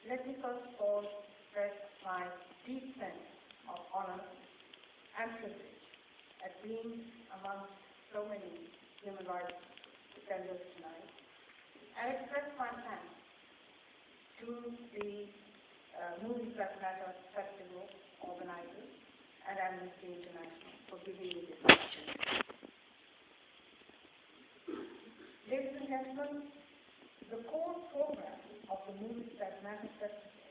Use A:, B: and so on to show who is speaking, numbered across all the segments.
A: Let me first of all express my deep sense of honor and privilege at being among so many human rights defenders tonight, and express my thanks to the Movies That Matter Festival organizers and Amnesty International for giving me this opportunity. Ladies and gentlemen, the core program of the Movies That Matter Festival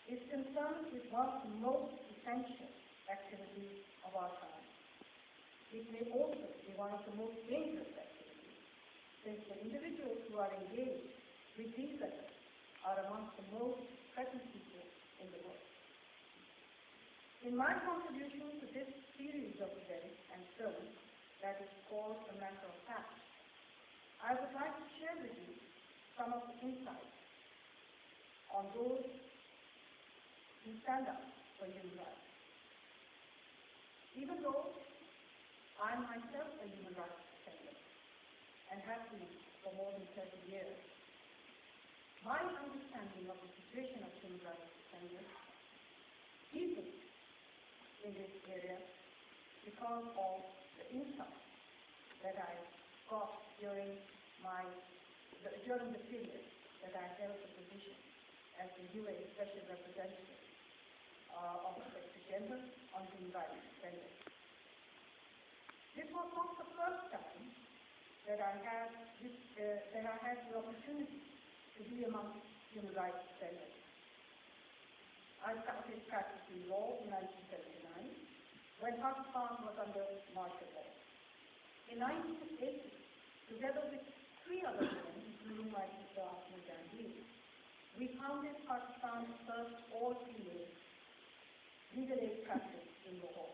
A: is concerned with one of the most essential activities of our time. It may also be one of the most dangerous activities, since the individuals who are engaged with these efforts are amongst the most threatened people in the world. In my contribution to this series of events and films that is called A Matter of Fact, I would like to share with you some of the insights on those who stand up for human rights. Even though I am myself a human rights defender and have been for more than 30 years, my understanding of the situation of human rights defenders deepens in this area because of the insights that I got during the period that I held the position as the UN Special Representative of the Secretary General on Human Rights Defenders. This was not the first time that I had the opportunity to be among human rights defenders. I started practicing law in 1979 when Pakistan was under martial law. In 1980, together with 3 other women, including my sister Asma Jahangir, we founded Pakistan's first all-female legal aid practice in Lahore.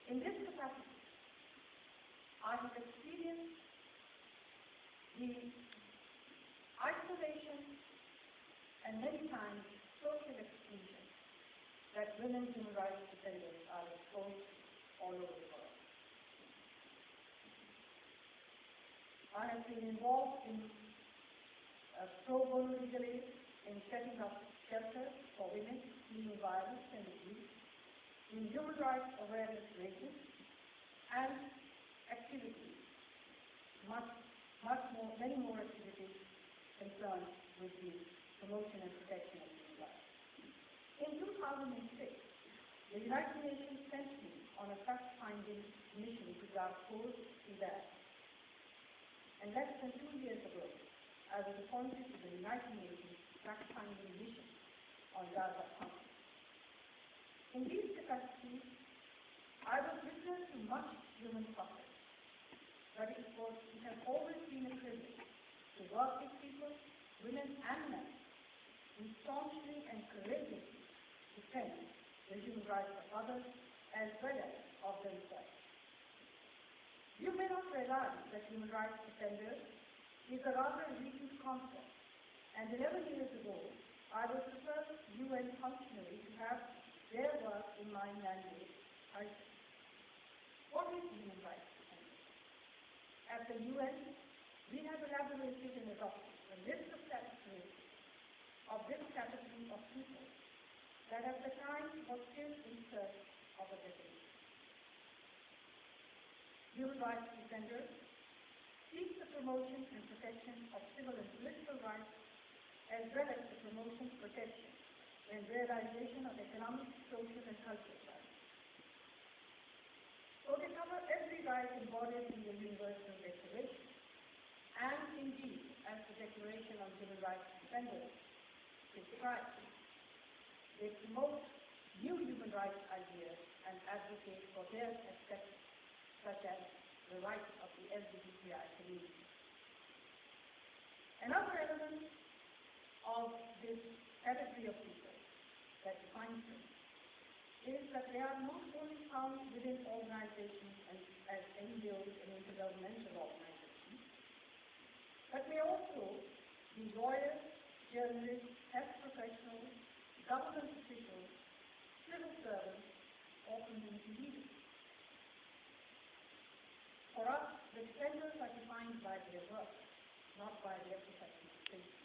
A: In this capacity, I have experienced the isolation and many times social exclusion that women human rights defenders are exposed all over the world. I have been involved in pro bono legal aid in setting up shelters for women fleeing violence and abuse, in human rights awareness raising, and activities, many more activities concerned with the promotion and protection of human rights. In 2006, the United Nations sent me on a fact-finding mission to Darfur, Sudan. And less than 2 years ago, I was appointed to the United Nations fact-finding mission on Gaza conflict. In these capacities, I was witness to much human suffering, but it has always been a privilege to work with people, women and men, who staunchly and courageously defend the human rights of others as well as of themselves. You may not realize that human rights defenders is a rather recent concept, and 11 years ago, I was the first UN functionary to have their work in my mandate cited. What is human rights defender? At the UN, we have elaborated and adopted a list of characteristics of this category of people that at the time was still in search of a definition. Human rights defenders seek the promotion and protection of civil and political rights, as well as the promotion, protection, and realization of economic, social, and cultural rights. So they cover every right embodied in the Universal Declaration, and indeed, as the Declaration on Human Rights Defenders describes, they promote new human rights ideas and advocate for their acceptance, such as the rights of the LGBTI community. Another element of this category of people that defines them is that they are not only found within organizations and as NGOs and intergovernmental organizations, but may also be lawyers, journalists, health professionals, government officials, civil servants, or community leaders. For us, the defenders are defined by their work, not by their professional status.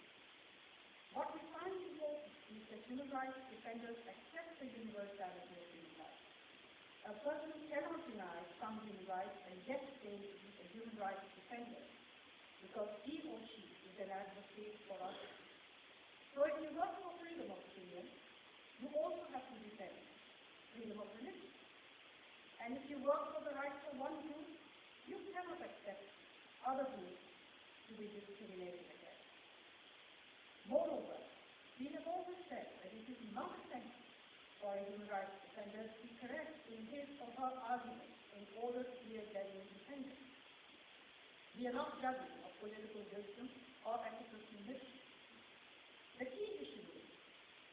A: human rights defenders accept the universality of human rights. A person cannot deny some human rights and yet say he is a human rights defender because he or she is an advocate for others. So if you work for freedom of opinion, you also have to defend freedom of religion. And if you work for the rights of one group, you cannot accept other groups to be discriminated against. Moreover, we have always said that it is not essential for a human rights defender to be correct in his or her arguments in order to be a genuine defender. We are not judges of political wisdom or ethical conviction. The key issue is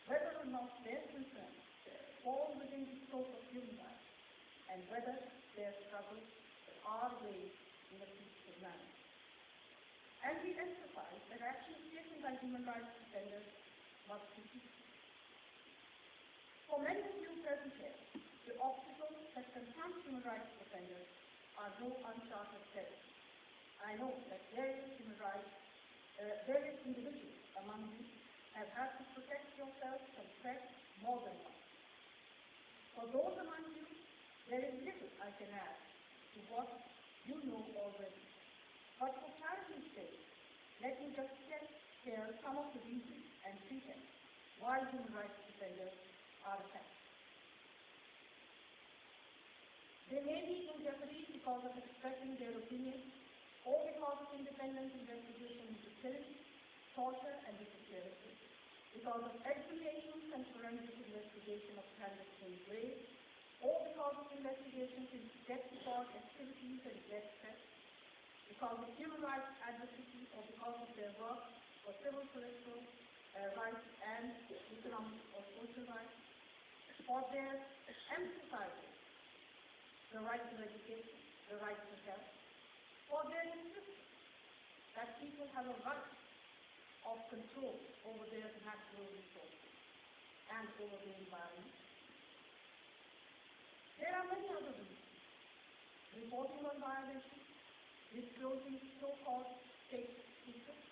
A: whether or not their concerns fall within the scope of human rights and whether their struggles are raised in a peaceful manner. And we emphasize that actions taken by human rights defenders must be peaceful. For many of you present here, the obstacles that confront human rights defenders are no uncharted territory. I know that various individuals among you have had to protect yourselves from threats more than once. For those among you, there is little I can add to what you know already. But for clarity's sake, let me just share some of the reasons and pretexts why human rights defenders are attacked. They may be in jeopardy because of expressing their opinions or because of independent investigation into killings, torture, and disappearances, because of exhumations and forensic investigation of clandestine graves, or because of investigations into death squad activities and death threats, because of human rights advocacy, or because of their work for civil, political rights and economic or social rights, for their emphasizing the right to education, the right to health, for their insistence that people have a right of control over their natural resources and over the environment. There are many other reasons. Reporting on violations, disclosing so-called state secrets,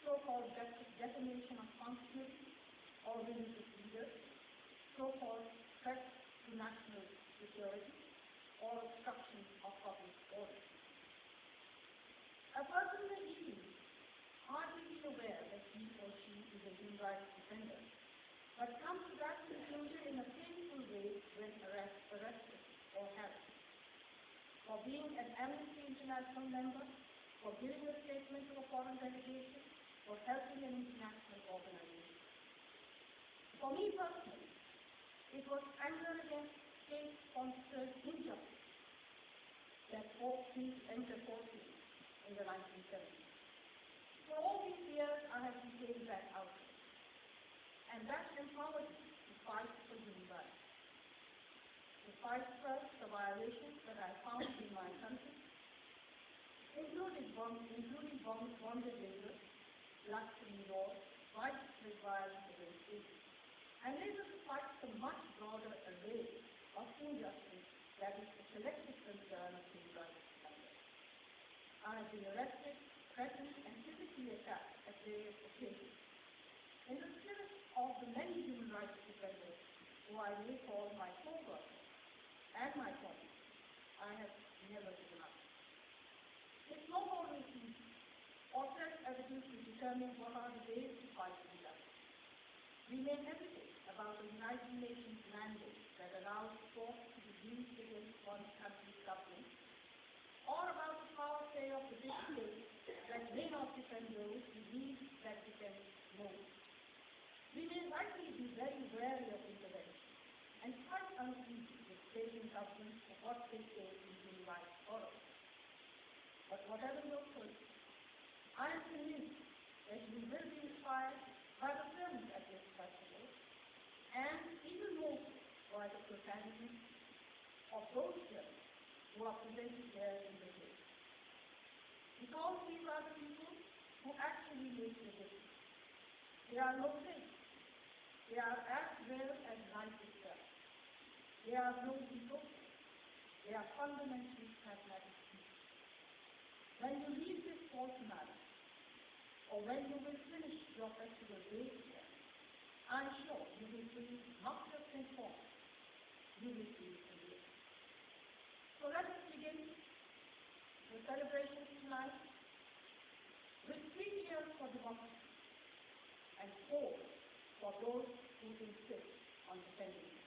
A: so-called defamation of functionaries or religious leaders, so-called threats to national security, or obstruction of public order. A person may easily hardly be aware that he or she is a human rights defender, but come to that conclusion in a painful way when arrested or harassed. For being an Amnesty International member, for giving a statement to a foreign delegation, for helping an international organization. For me personally, it was anger against state-sponsored injustice that forced me to enter courtroom in the 1970s. For all these years, I have retained that outlook, and that empowered me to fight for human rights. To fight first the violations that I found in my country, including bonded labor, blasphemy laws, widespread violence against women, and later to fight the much broader array of injustice that is the collective concern of human rights defenders. I have been arrested, threatened, and physically attacked at various occasions. In the spirit of the many human rights defenders who I may call my co-workers and my colleagues, I have never given up. It's not always easy or self-evident to determine what are the ways to fight injustice. We may hesitate about the United Nations mandate that allows force to be used against one country's government, or about the power play of the big state that may not defend those who need that defense most. We may rightly be very wary of intervention and quite uneasy with stating governments for what they say in human rights forums. But whatever your choice, I am convinced that you will be inspired by the films at this festival, and even more so by the protagonists of those films who are presented here in the film. Because these are the people who actually make the difference. They are no saints. They are as real as life itself. They are no utopians. They are fundamentally pragmatic people. When you leave this fall tonight, or when you will finish your festival days here, I'm sure you will feel not just informed, you will feel relieved. So let us begin the celebration tonight with 3 cheers for democracy and 4 for those who insist on defending it.